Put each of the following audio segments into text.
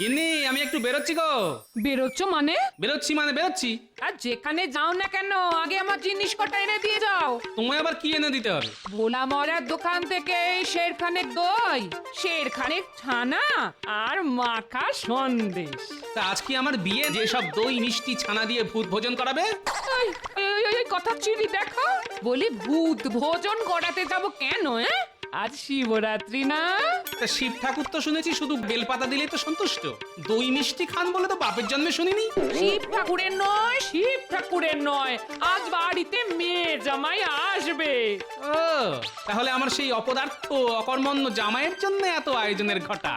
গিন্নি, আমি একটু বেরোচ্ছি গো। বেরোচ্ছ মানে? বেরোচ্ছি। আর যেখানে যাও না কেন আগে আমার জিনিস কটা এনে দিয়ে যাও। তোমায় আবার কি এনে দিতে হবে? ভোলা মরার দোকান থেকে শেরখানেক দই, শেরখানেক ছানা আর মাখা সন্দেশ। তা আজ কি আমার বিয়ে, যে সব দই মিষ্টি ছানা দিয়ে ভূত ভোজন করাবে? এই, এই কথা চিনি দেখো, বলি ভূত ভোজন করাতে যাব কেন? আজ শিবরাত্রি না? তা শিব ঠাকুর তো শুনেছি শুধু বেলপাতা দিলেই তো সন্তুষ্ট। দই মিষ্টি খান বলে তো বাপের জন্মে শুনিনি। শিব ঠাকুরের নয়, আজ বাড়িতে মেয়ে জামাই আসবে। ও, তাহলে আমার সেই অপদার্থ অকর্মণ্য জামাইয়ের জন্য এত আয়োজনের ঘটা?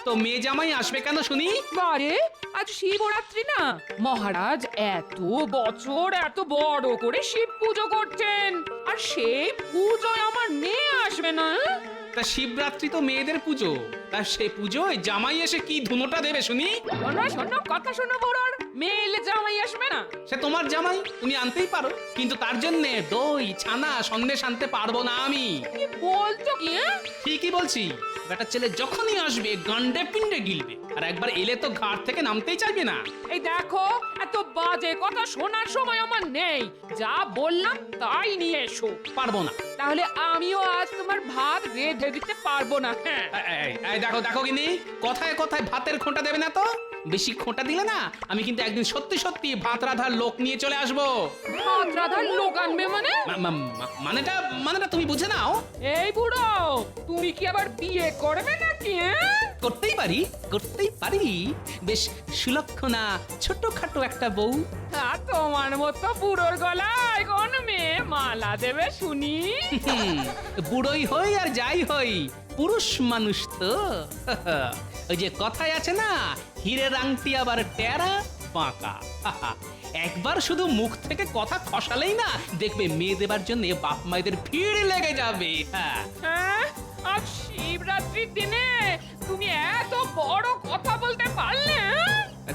তো মেয়ে জামাই আসবে কেন শুনি? বারে, আজ শিবরাত্রি না, মহারাজ এত বছর এত বড় করে শিব পুজো করছেন, আর সেই পুজোয় আমার মেয়ে আসবে না? তা শিবরাত্রি তো মেয়েদের পুজো, তা সে পুজোয় জামাই এসে কি ধুনোটা দেবে শুনি? শোনো কথা শোনো বুড়োর, মেয়ে এলে জামাই আসবে না? সে তোমার জামাই, তুমি আনতেই পারো, কিন্তু তার জন্য দই ছানা সন্দেশ আনতে পারবো না আমি। কি বলছো কি? ঠিকই বলছি। বেটা ছেলে যখনই আসবে গান্ডে পিন্ডে গিলবে, আর একবার এলে তো ঘাট থেকে নামতেই চাইবে না। এই দেখো, এত বাজে কথা শোনার সময় আমার নেই, যা বললাম তাই নিয়ে এসো। পারবো না। তাহলে আমিও আজ তোমার ভাত রেঁধে দিতে পারবো না। হ্যাঁ, এই দেখো গিনি, কথায় কথায় ভাতের খোঁটা দেবে না তো। বেশি খোঁটা দিলে না আমি কিন্তু একদিন সত্যি সত্যি ভাত রাধার লোক নিয়ে চলে আসবো। ভাত রাধার লোক আনবে মানে? মানেটা তুমি বুঝে নাও। এই বুড়ো, তুমি কি আবার বিয়ে করবে নাকি? করতেই পারি, বেশ সুলক্ষণা ছোটখাটো একটা বউ। আর তোমার মতো বুড়োর গলায় কোন মেয়ে মালা দেবে শুনি? বুড়োই হই আর যাই হই, পুরুষ মানুষ তো। ওই যে কথায় আছে না, হীরের আংটি আবার টেরা বাঁকা। একবার শুধু মুখ থেকে কথা খসালেই না দেখবে মেয়ে দেবার জন্য বাপ মায়েদের ভিড় লেগে যাবে। হ্যাঁ, আজ শিবরাত্রির দিনে তুমি এত বড় কথা বলতে পারলে?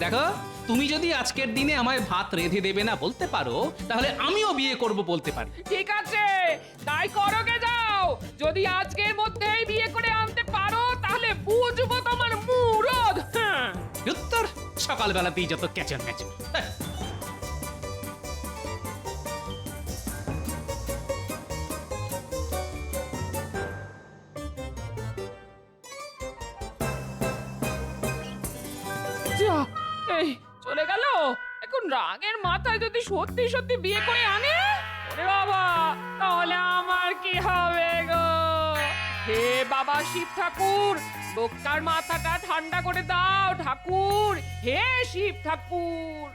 দেখো, তুমি যদি আজকের দিনে আমায় ভাত রেঁধে দেবে না বলতে পারো, তাহলে আমিও বিয়ে করব বলতে পারি। ঠিক আছে, তাই করোগে যাও। যদি আজকের মধ্যেই বিয়ে করে আনতে পারো তাহলে বুঝবো তোমার মুরদ। উত্তর সকালবেলাতেই যত ক্যাচর ম্যাচর। যা, এই চলে গেল। এখন রাগের মাথায় যদি সত্যি সত্যি বিয়ে করে আনে, ওরে বাবা, তাহলে আমার কি হবে গো? হে বাবা শিব ঠাকুর, লোকটার মাথাটা ঠান্ডা করে দাও ঠাকুর, হে শিব ঠাকুর।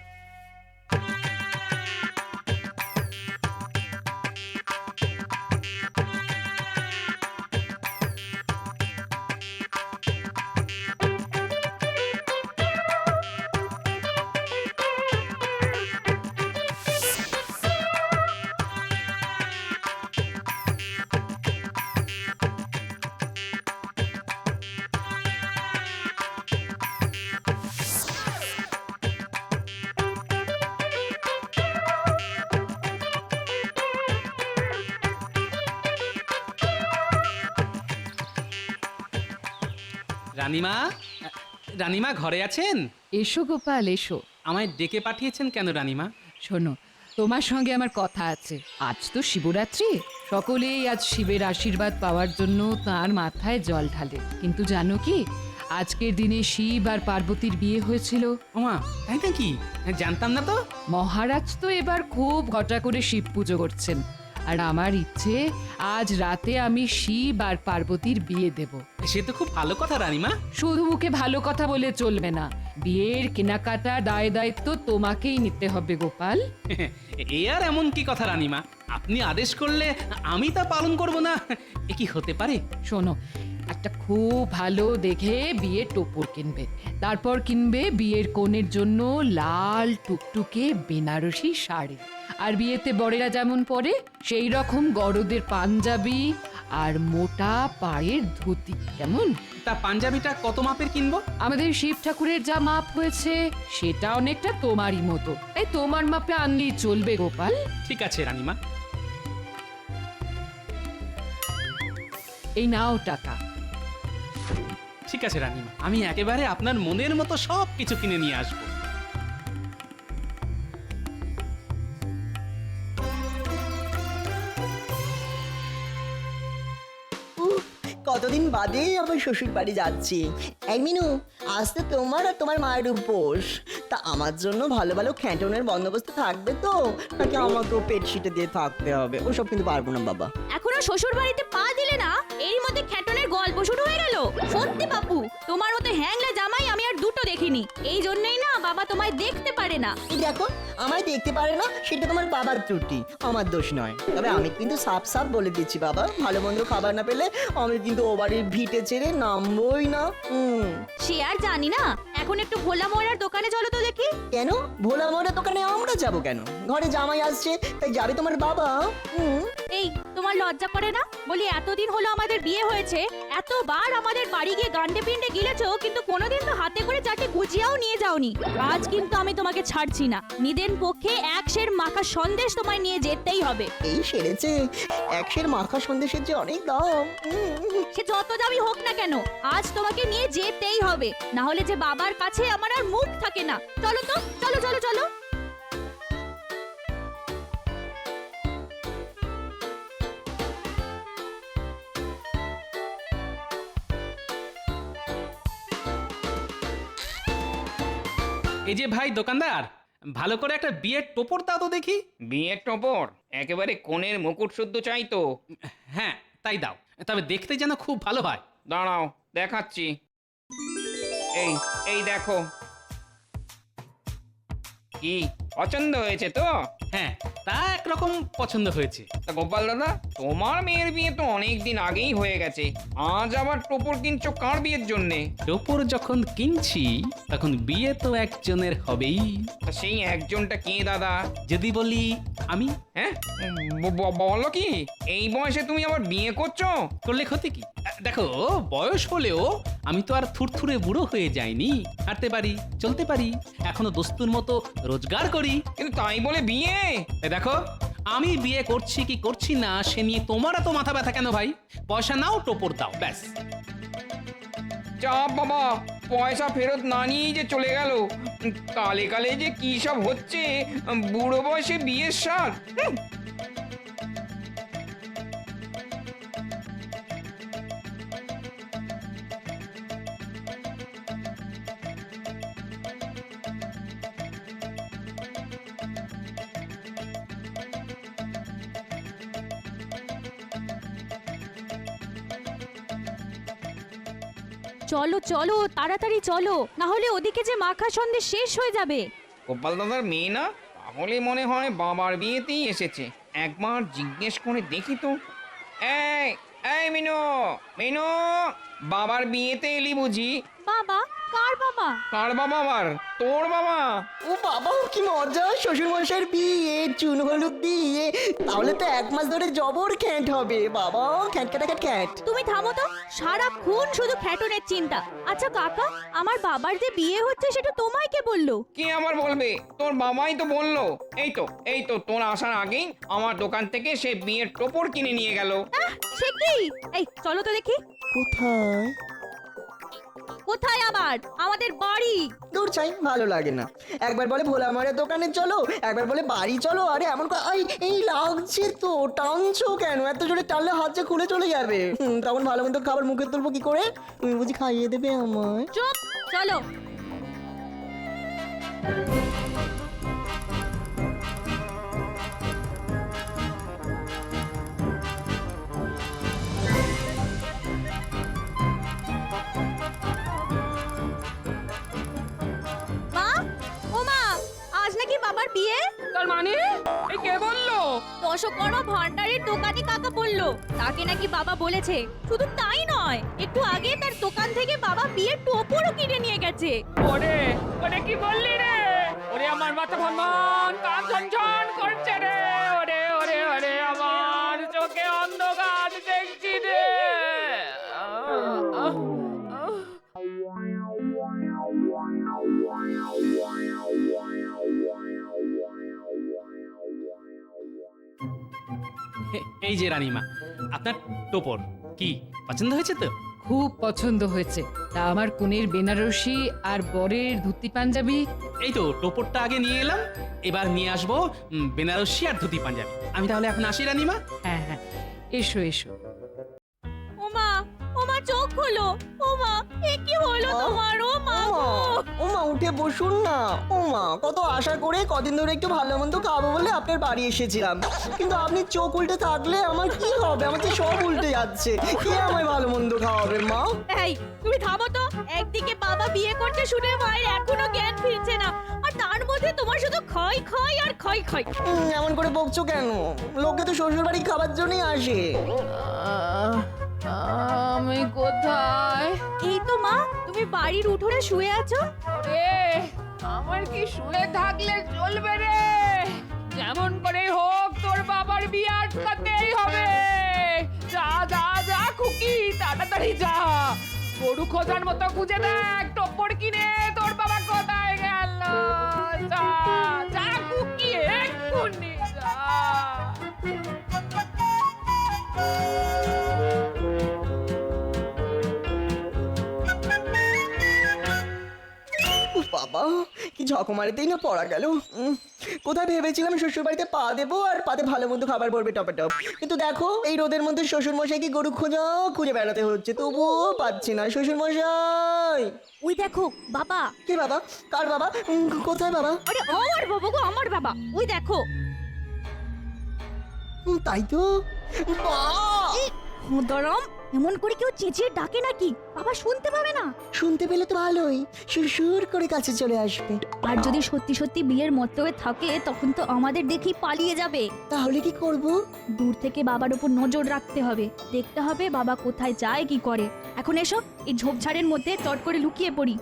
রানীমা ঘরে আছেন? এসো গোপাল এসো। আমায় ডেকে পাঠিয়েছেন কেন রানীমা? শোনো, তোমার সঙ্গে আমার কথা আছে। আজ তো শিবরাত্রি, সকলেই আজ শিবের আশীর্বাদ পাওয়ার জন্য তার মাথায় জল ঢালে। কিন্তু জানো কি, আজকের দিনে শিব আর পার্বতীর বিয়ে হয়েছিল। ওমা, তাই নাকি? জানতাম না তো। মহারাজ তো এবার খুব ঘটা করে শিব পুজো করছেন, আর আমার ইচ্ছে আজ রাতে আমি শিব আর পার্বতীর বিয়ে দেব। সে তো খুব ভালো কথা রানীমা। শুধু মুখে ভালো কথা বলে চলবে না, বিয়ের কেনাকাটা দায় দায়িত্ব তোমাকেই নিতে হবে গোপাল। এ আর এমন কি কথা রানীমা, আপনি আদেশ করলে আমি তা পালন করব না, এ কি হতে পারে? শোনো, একটা খুব ভালো দেখে বিয়ের টোপর কিনবে, তারপর কিনবে বিয়ের কনের জন্য লাল টুকটুকে বেনারসি শাড়ি, আর বিয়েতে বরেরা যেমন পরে সেই রকম গরদের পাঞ্জাবি আর মোটা পায়ের ধুতি। কেমন? তা পাঞ্জাবিটা কত মাপের কিনবো? আমাদের শিব ঠাকুরের যা মাপ হয়েছে সেটা অনেকটা তোমারই মতো, তাই তোমার মাপে আনলেই চলবে গোপাল। ঠিক আছে রানীমা। এই নাও টাকা। ঠিক আছে রানীমা, আমি একেবারে আপনার মনের মতো সব কিছু কিনে নিয়ে আসবো। উফ, কতদিন বাদে আবার শ্বশুর বাড়ি যাচ্ছি। এই মিনু, আজ তো তোমার আর তোমার মায়ের উপোস। তা আমার জন্য ভালো ভালো খ্যাটনের বন্দোবস্ত থাকবে তো, নাকি আমাকেও বেডশিটে দিয়ে থাকতে হবে? ওসব কিন্তু পারবো না বাবা। এখনো শ্বশুর বাড়িতে পা দিলে না, এরই মধ্যে খ্যাটনের গল্প শুরু হয়ে গেল। সত্যি বাপু, তোমার মতো হ্যাংলা জামাই আমি আর দুটো দেখিনি। এই জন্যই না বাবা তোমায় দেখতে পারে না। এই দেখো, আমায় দেখতে পারে না সেটা তোমার বাবার ত্রুটি, আমার দোষ নয়। তবে আমি কিন্তু সাফ সাফ বলে দিচ্ছি বাবা, ভালো মন্দ খাবার না পেলে আমি কিন্তু ও বাড়ির ভিটে ছেড়ে নামবই না। সে আর জানি না। এখন একটু ভোলা মোড়ার দোকানে চলো তো দেখি। কেন ভোলা মোড়া দোকানে আমরা যাব কেন? ঘরে জামাই আসছে তাই যাবে তোমার বাবা? এই, তোমার লজ্জা করে না? বলি এতদিন হলো আমাদের বিয়ে হয়েছে, এতবার আমাদের বাড়ি গিয়ে গান্ডে পিন্ডে গিলেছো, কিন্তু কোনোদিন তো হাতে করে চারটে গুজিয়াও নিয়ে যাওনি। আজ কিন্তু আমি তোমাকে ছাড়ছি না। নিদেন পক্ষে এক সের মাখা সন্দেশ তোমায় নিয়ে যেতেই হবে। এই সেরেছে, একশের মাখা সন্দেশের যে অনেক দাম। সে যত দামি হোক না কেন, আজ তোমাকে নিয়ে যেতেই হবে। না হলে যে বাবার কাছে আমার আর মুখ থাকে না। চলো তো, চলো চলো চলো। এই যে ভাই দোকানদার, ভালো করে একটা বিয়ের টোপর দাও তো দেখি। বিয়ের টপর একেবারে কোণের মুকুট শুদ্ধ চাই তো। হ্যাঁ তাই দাও, তবে দেখতে যেন খুব ভালো হয়। দাঁড়াও দেখাচ্ছি। এই এই দেখো, কি পছন্দ হয়েছে তো? হ্যাঁ, তা একরকম পছন্দ হয়েছে। তা গোপাল দাদা, তোমার মেয়ের বিয়ে তো অনেক দিন আগেই হয়ে গেছে, আজ আবার টপর কিনছো কার বিয়ের জন্যে? টোপর যখন কিনছি তখন বিয়ে তো একজনের হবেই। তা সেই একজনটা কে দাদা? যদি বলি আমি, হ্যাঁ, বলো কি এই বয়সে তুমি আবার বিয়ে করছো? করলে ক্ষতি কি? দেখো, বয়স হলেও আমি তো আর থুরথুরে বুড়ো হয়ে যাইনি। হাঁটতে পারি, চলতে পারি, এখনো দস্তুর মতো রোজগার করি। কিন্তু তাই বলে বিয়ে? দেখো, আমি বিয়ে করছি কি করছি না সে নিয়ে তোমার এত মাথা ব্যথা কেন ভাই? পয়সা নাও, টোপর দাও, ব্যাস। চাপ বাবা, পয়সা ফেরত না নিয়েই যে চলে গেল। কালে কালে যে কি সব হচ্ছে, বুড়ো বয়সে বিয়ের স্বাদ। চলো চলো, তাড়াতাড়ি চলো, না হলে ওদিকে যে মাখা সন্দেশ শেষ হয়ে যাবে। গোপাল দাদার মেয়ে না? তাহলে মনে হয় বাবার বিয়েতেই এসেছে। একবার জিজ্ঞেস করে দেখি তো। এই এই মিনু, মিনু, বাবার বিয়েতে এলি বুঝি? বাবা? কার বাবা? কার বাবা আবার? তোর বাবা? ও বাবা, কি মজা! শ্বশুর মশাইয়ের বিয়ে, চুন হলুদ দিয়ে, তাহলে তো 1 মাস ধরে জবর খ্যাট হবে বাবা। খ্যাট কাটা খ্যাট খ্যাট। তুমি থামো তো, সারাক্ষণ শুধু খ্যাটনের চিন্তা। আচ্ছা কাকা, আমার বাবার যে বিয়ে হচ্ছে সেটা তোমায় কে বললো? কে আবার বলবে? তোর বাবাই তো বললো। এই তো এই তো, তোর আসার আগেই আমার দোকান থেকে সে বিয়ের টোপর কিনে নিয়ে গেল। সে কি? এই চলো তো দেখি। কোথায়? কোথায় আবার? আমাদের বাড়ি। দূর চাই, ভালো লাগে না। একবার বলে ভোলা মারের দোকানে চলো, একবার বলে বাড়ি চলো। আরে এমন এই লাগছে তো, টানছো কেন? এত জোরে টানলে হাত যে খুলে চলে যাবে। তখন ভালো মন্দ খাবার মুখে তুলবো কি করে? তুমি বুঝি খাইয়ে দেবে আমায়? চুপ, চলো। মা, ও মা, আজ নাকি বাবার বিয়ে? তার মানে এই কে বললো? দশকর্মা ভান্ডারের দোকানি কাকা বললো, তাকে নাকি বাবা বলেছে। শুধু তাই নয়, একটু আগে তার দোকান থেকে বাবা বিয়ের টোপরও কিনে নিয়ে গেছে। ওরে ওরে, কি বললি রে? ওরে আমার মাথা ভনভন, কান ঝনঝন করছে রে। ওরে ওরে ওরে, আমার চোখে অন্ধকার দেখছি রে। এই যে রানীমা, আপনার টোপর কি পছন্দ হয়েছে তো? খুব পছন্দ হয়েছে। তা আমার কনের বেনারসি আর বরের ধুতি পাঞ্জাবি? এই তো টোপরটা আগে নিয়ে এলাম, এবার নিয়ে আসবো বেনারসি আর ধুতি পাঞ্জাবি। আমি তাহলে এখন আসি রানীমা। হ্যাঁ হ্যাঁ, এসো এসো। ওমা ওমা চোখ খোলো। ওমা এ কি হলো তোমার? ওমা গো। ওমা উঠে বসুন না। ওমা কত আশা করে কদিন ধরে একটু ভালো মন্দ খাবো বলে আপনার বাড়ি এসেছিলাম, কিন্তু আপনি চোখ উল্টে থাকলে আমার কি হবে? আমার তো সব উল্টে যাচ্ছে। কে আমায় ভালো মন্দ খাওয়াবে মা? এই তুমি থামো তো। একদিকে বাবা বিয়ে করতে শুনে মায়ের এখনো জ্ঞান ফিরছে না, আর তার মধ্যে তোমার শুধু ক্ষয় ক্ষয় আর ক্ষয় ক্ষয়। এমন করে বকছো কেন? লোকে তো শ্বশুর বাড়ি খাবার জন্যই আসে। আমি কোথায়? এই তো মা, তুমি বাড়ির উঠোনে শুয়ে আছো। রে আমার কি শুয়ে থাকলে চলবে রে? যেমন করে হোক তোর বাবার বিয়ে আটকাতেই হবে। যা যা যা খুকি, তাড়াতাড়ি যা। গরু খোঁজার মতো খুঁজে দেখ টোপর কিনে তোর বাবা কোথায় গেল। যা যা খুকি, এক্ষুনি যা। উফ বাবা, কি ঝকমারিতেই না পড়া গেল। কোথায় ভেবেছিলাম শ্বশুর বাড়িতে পা দেবো আর পাতে ভালো মন্দ খাবার পড়বে টপে টপ, কিন্তু দেখো এই রোদের মধ্যে শ্বশুর মশাইকে গরু খোঁজা খুঁজে বেড়াতে হচ্ছে, তবুও পাচ্ছি না শ্বশুর মশাই। ওই দেখো বাবা। কে বাবা? কার বাবা? কোথায় বাবা? আরে আমার বাবা গো, আমার বাবা। ওই দেখো। তাই তো। দরম এমন করে কেউ চেঁচিয়ে ডাকে নাকি? বাবা শুনতে পাবে না? শুনতে পেলে তো ভালোই, সুরসুর করে কাছে চলে আসবে। আর যদি সত্যি সত্যি বিয়ের মতো হয়ে থাকে তখন তো আমাদের দেখেই পালিয়ে যাবে। তাহলে কি করব? দূর থেকে বাবার উপর নজর রাখতে হবে, দেখতে হবে বাবা কোথায় যায় কি করে। এখন এসো, এই ঝোপঝাড়ের মধ্যে চট করে লুকিয়ে পড়ি।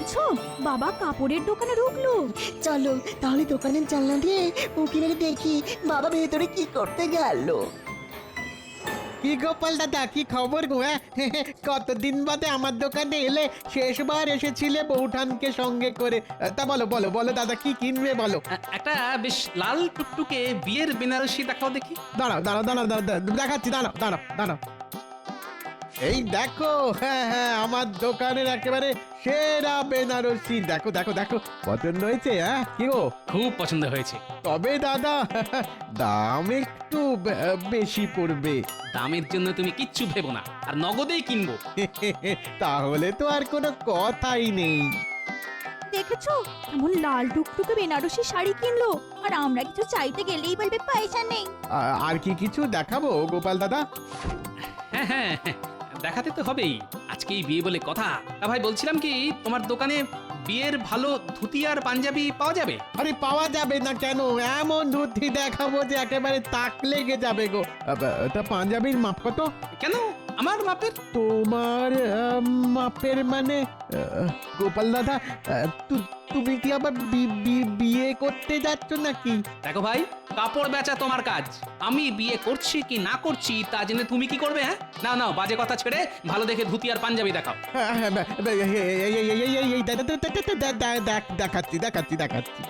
দেখছো বাবা কাপড়ের দোকানে ঢুকলো। চলো তাহলে দোকানের জানলা দিয়ে উঁকি মেরে দেখি বাবা ভেতরে কি করতে গেল। কি গোপাল দাদা, কি খবর গো? কতদিন বাদে আমার দোকানে এলে? শেষবার এসেছিলে বৌঠানকে সঙ্গে করে। তা বলো বলো বলো দাদা, কি কিনবে বলো? একটা বেশ লাল টুকটুকে বিয়ের বেনারসি দেখাও দেখি। দাঁড়াও দাঁড়াও দাঁড়াও দেখাচ্ছি, দাঁড়াও দাঁড়াও দাঁড়াও। এই দেখো, হ্যাঁ হ্যাঁ, আমার দোকানের একেবারে সেরা বেনারসি। দেখো দেখো দেখো, পছন্দ হয়েছে? হ্যাঁ কি গো? খুব পছন্দ হয়েছে। তবে দাদা দাম একটু বেশি পড়বে। দামের জন্য তুমি কিচ্ছু ভেবো না, আর নগদেই কিনবো। তাহলে তো আর কোনো কথাই নেই। দেখেছো এমন লাল টুকটুকে বেনারসি শাড়ি কিনলো, আর আমরা কিছু চাইতে গেলেই বলবে পয়সা নেই। আর কি কিছু দেখাবো গোপাল দাদা? হ্যাঁ হ্যাঁ হ্যাঁ, দেখাতে তো হবেই, আজকেই বিয়ে বলে কথা। তা ভাই বলছিলাম কি, তোমার দোকানে বিয়ের ভালো ধুতি আর পাঞ্জাবি পাওয়া যাবে? আরে পাওয়া যাবে না কেন? এমন ধুতি দেখাবো যে একেবারে তাক লেগে যাবে গো। তা পাঞ্জাবির মাপ কত? কেন আমার মাপের? তোমার মাপের মানে গোপাল দাদা, তুমি কি আবার বিয়ে করতে যাচ্ছ নাকি? দেখো ভাই, কাপড় বেচা তোমার কাজ, আমি বিয়ে করছি কি না করছি তা জেনে তুমি কি করবে? হ্যাঁ না না, বাজে কথা ছেড়ে ভালো দেখে ধুতি আর পাঞ্জাবি দেখাও। দেখাচ্ছি দেখাচ্ছি দেখাচ্ছি।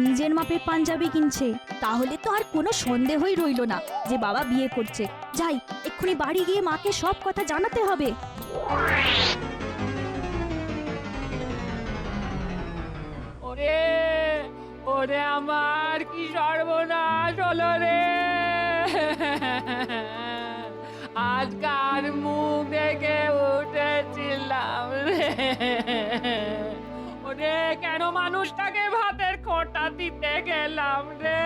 নিজের মাপের পাঞ্জাবি কিনছে, তাহলে তো আর কোনো সন্দেহই রইলো না যে বাবা বিয়ে করছে। যাই এক্ষুনি বাড়ি গিয়ে মাকে সব কথা জানাতে হবে। ওরে ওরে আমার কি সর্বনাশ হলো রে। আজকার মুখ দেখে উঠেছিলাম রে। ওরে কেন মানুষটাকে ভাতের খোঁটা দিতে গেলাম রে।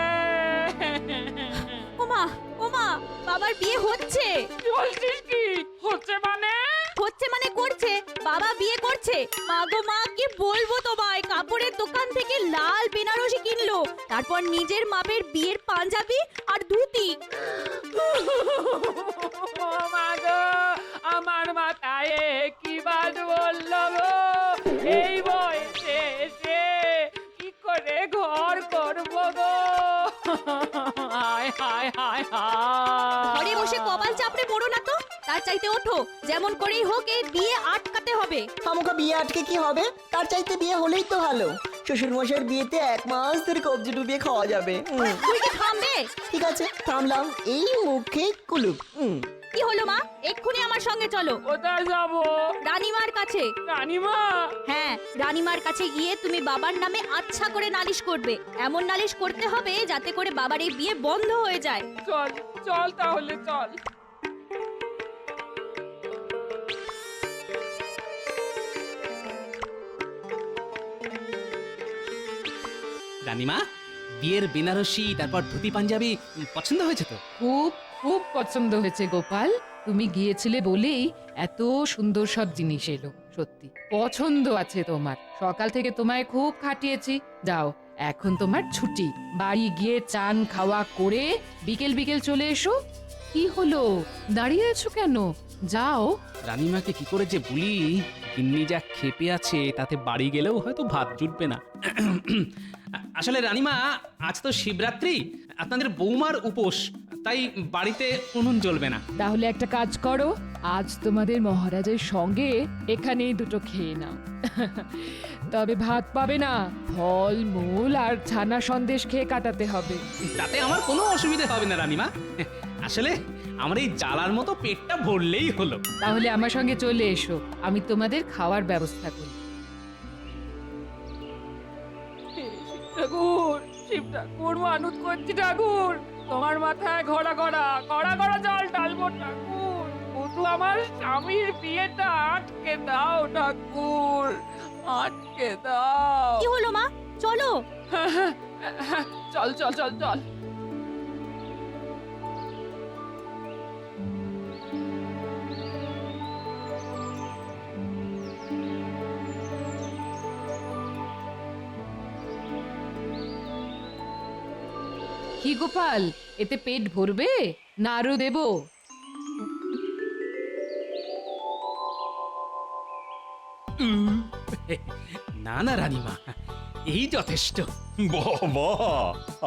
ওমা ওমা, বাবার বিয়ে হচ্ছে। কি বলছিস? কি হচ্ছে মানে? করছে মানে করছে, বাবা বিয়ে করছে। মা গো মা, কি বলবো তোমায়, কাপড়ের দোকান থেকে লাল বেনারসি কিনলো, তারপর নিজের মাপের বিয়ের পাঞ্জাবি আর ধুতি। ও মা গো, আমার মাথায় কি বাজ বললো গো, এই বয়সে এসে কি করে ঘর করবো গো। হায় হায় হায় হায়। ঘরে বসে কপাল চাপড়ে পড়ো না তো, তার চাইতে ওঠো, যেমন করেই হোক এই বিয়ে আটকাতে হবে। খামোখা বিয়ে আটকে কি হবে? তার চাইতে বিয়ে হলেই তো ভালো। শ্বশুর মশাইয়ের বিয়েতে 1 মাস ধরে কবজি ডুবিয়ে খাওয়া যাবে। তুই কি থামবে? ঠিক আছে, থামলাম। এই মুখে কুলুপ। কি হলো মা, এক্ষুনি আমার সঙ্গে চলো। কোথায় যাবো? রানীমার কাছে। রানীমা? হ্যাঁ, রানীমার কাছে গিয়ে তুমি বাবার নামে আচ্ছা করে নালিশ করবে। এমন নালিশ করতে হবে যাতে করে বাবার এই বিয়ে বন্ধ হয়ে যায়। চল চল তাহলে চল। রানীমা, বিয়ের বেনারসি তারপর ধুতি পাঞ্জাবি পছন্দ হয়েছে তো? খুব খুব পছন্দ হয়েছে গোপাল, তুমি গিয়েছিলে বলেই এত সুন্দর সব জিনিস এলো। সত্যি পছন্দ আছে তোমার। সকাল থেকে তোমায় খুব খাটিয়েছি। যাও, এখন তোমার ছুটি। বাড়ি গিয়ে চান খাওয়া করে বিকেল বিকেল চলে এসো। কি হলো, দাঁড়িয়ে আছো কেন? যাও। রানীমাকে কি করে যে বলি, গিন্নি যা খেপে আছে তাতে বাড়ি গেলেও হয়তো ভাত জুটবে না। আসলে রানীমা, আজ তো শিবরাত্রি, আপনাদের বৌমার উপোস, তাই বাড়িতে উনুন জ্বলবে না। তাহলে একটা কাজ করো, আজ তোমাদের মহারাজের সঙ্গে এখানেই দুটো খেয়ে নাও। তবে ভাত পাবে না, ফল মূল আর ছানা সন্দেশ খেয়ে কাটাতে হবে। তাতে আমার কোনো অসুবিধা হবে না রানীমা। আসলে আমার এই জ্বালার মতো পেটটা ভরলেই হলো। তাহলে আমার সঙ্গে চলে এসো, আমি তোমাদের খাওয়ার ব্যবস্থা করি। ঠাকুর, শিব ঠাকুর, মানত করছি ঠাকুর, তোমার মাথায় ঘোড়া ঘোড়া ঘোড়া ঘোড়া জল ঢালবো ঠাকুর। শুধু আমার স্বামীর বিয়েটা আটকে দাও ঠাকুর, আটকে দাও। কি হলো মা, চলো। চল চল চল চল। কি গোপাল, এতে পেট ভরবে না আরো দেবো? না না রানীমা, এই যথেষ্ট। বাবা,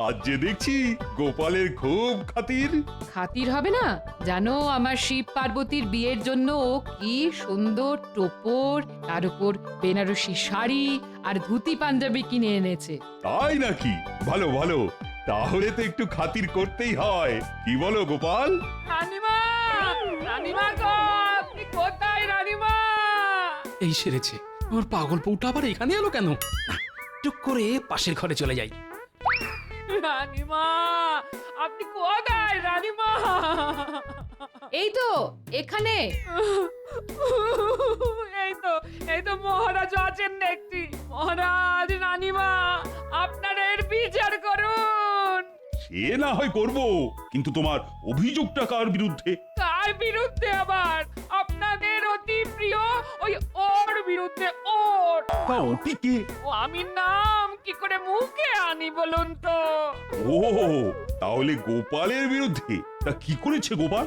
আজ যে দেখছি গোপালের খুব খাতির। খাতির হবে না? জানো, আমার শিব পার্বতীর বিয়ের জন্য ও কি সুন্দর টোপর, তার উপর বেনারসি শাড়ি আর ধুতি পাঞ্জাবি কিনে এনেছে। তাই নাকি? ভালো ভালো, তাহলে তো একটু খাতির করতেই হয়। কি বলো গোপাল? রানীমা, রানীমা গো, আপনি কোথায় রানীমা? এই সেরেছে, আমার পাগল বউটা আবার এখানে এলো কেন? টুক করে পাশের ঘরে চলে যাই। রানীমা, আপনি কোথায় রানীমা? এই তো এখানে। এই তো মহারাজ আছেন দেখছি। মহারাজ, রানীমা, আপনারা এর বিচার করুন। সে না হয় করব, কিন্তু তোমার অভিযোগটা কার বিরুদ্ধে? কার বিরুদ্ধে আবার? আপনাদের অতি প্রিয় ওই ওর বিরুদ্ধে। ওর তা ওটি কে? ও আমি নাম কি করে মুখে আনি বলুন তো? ও, তাহলে গোপালের বিরুদ্ধে। তা কি করেছে গোপাল?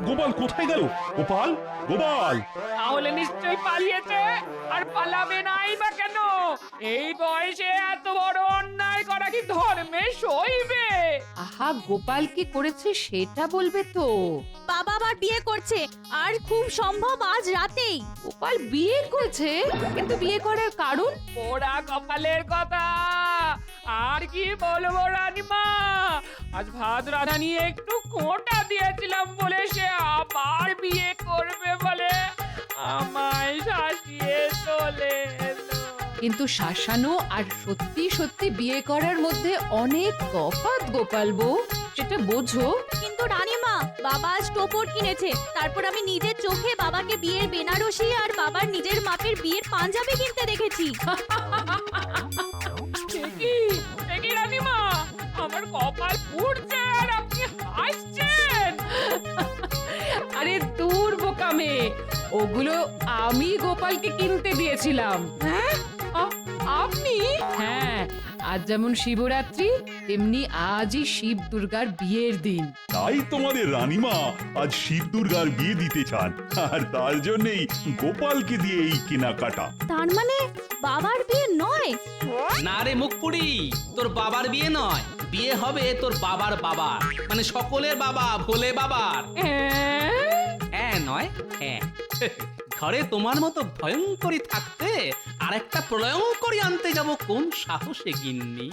গোপাল কোথায় গেল? গোপাল, গোপাল! তাহলে নিশ্চয়ই পালিয়েছে। আর পালাবে নাই বা কেন? এই বয়সে এত বড় অন্যায় করা কি ধর্মে সইবে? আহা, গোপাল কি করেছে সেটা বলবে তো। বাবা আবার বিয়ে করছে, আর খুব সম্ভব আজ রাতেই। গোপাল বিয়ে করেছে, কিন্তু বিয়ে করার কারণ? ওরা কপালের কথা। আর কি বলবো রানীমা, আজ ভাত রাধা নিয়ে একটু কোটা দিয়েছিলাম বলে সে আবার বিয়ে করবে বলে আমায় শাসিয়ে চলে এলো। কিন্তু শাসানো আর সত্যি সত্যি বিয়ে করার মধ্যে অনেক তফাৎ গোপাল বউ, সেটা বোঝো। কিন্তু রানীমা, বাবা আজ টোপর কিনেছে, তারপর আমি নিজের চোখে বাবাকে বিয়ের বেনারসি আর বাবার নিজের মাপের বিয়ের পাঞ্জাবি কিনতে দেখেছি। দেখি রানীমা, আমার কপাল পুড়ছে আর আপনি হাসছেন। আরে বোকামে, ওগুলো আমি গোপালকে কিনতে দিয়েছিলাম। হ্যাঁ আপনি? হ্যাঁ, আজ যেমন শিবরাত্রি তেমনি আজই শিব দুর্গার বিয়ের দিন। তাই তোমাদের রানীমা আজ শিব দুর্গার বিয়ে দিতে চান, আর তার জন্যই গোপালকে দিয়ে এই কেনাকাটা। তার মানে বাবার বিয়ে নয়? না রে মুখপুরি, তোর বাবার বিয়ে নয়, বিয়ে হবে তোর বাবার বাবার, মানে সকলের বাবা, ভোলে বাবার। হ্যাঁ নয় হ্যাঁ। ঘরে তোমার মতো ভয়ঙ্করী থাকতে আরেকটা প্রলয়ঙ্করী আনতে যাব কোন সাহসে গিন্নি?